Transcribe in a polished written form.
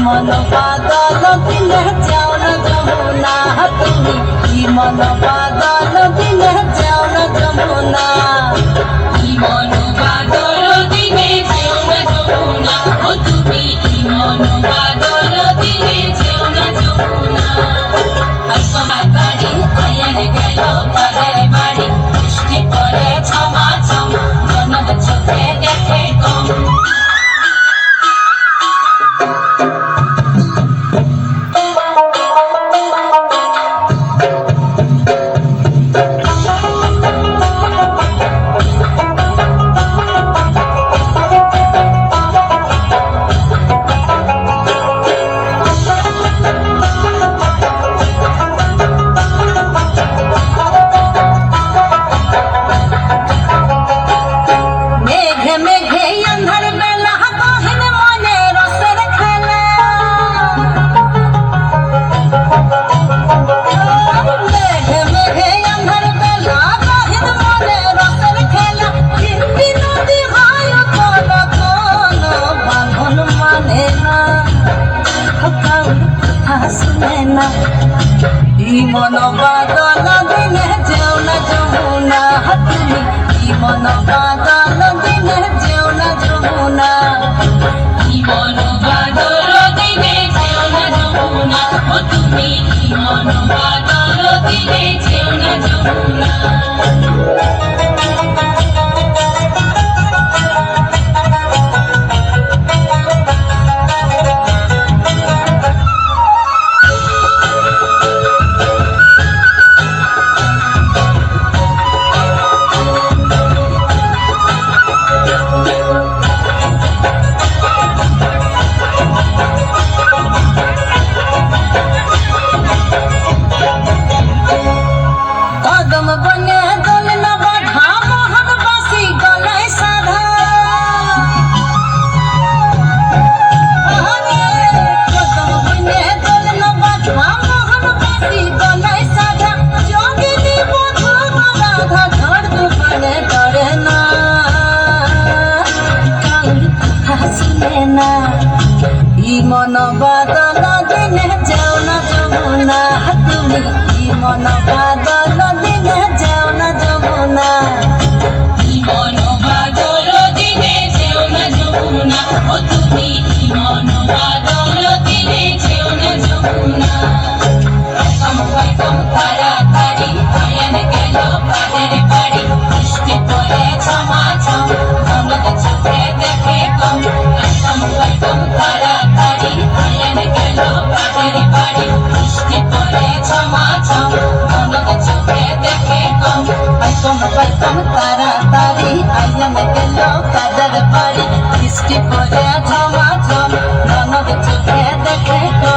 मन बादल दिले जाओ न जमुना তুমি मन बादल दिले जाओ न जमुना मन बादल दिले जाओ न जमुना ओ তুমি मन बादल दिले जाओ न जमुना আসমার বাড়ি আয়ার গেল তাদের বাড়ি বৃষ্টি পড়ে ছমাছম জনদ চোখে দেখে কম मन बादल दिले जाओ न जमुना তুমি मन बादल दिले जाओ न जमुना मन बादल दिले जाओ न जमुना ओ তুমি मन बादल दिले जाओ न जमुना मन बादल दिले जाओ न जमुना তুমি मन बादल दिले जाओ न जमुना मन बादल दिले जाओ न जमुना ओ তুমি मन बादल दिले जाओ न जमुना কম তাড়াতাড়ি আয়ান গেল কাদের বাড়ি বৃষ্টি পড়ে ছমাছম জনদ চোখে দেখে কম কম তাড়াতাড়ি আয়ান গেল কাদের বাড়ি বৃষ্টি পড়ে ছমাছম জনদ চোখে দেখে কম তাড়াতাড়ি আয়ান গেল কাদের বাড়ি বৃষ্টি পড়ে ঝমাঝম জনদ চোখে দেখে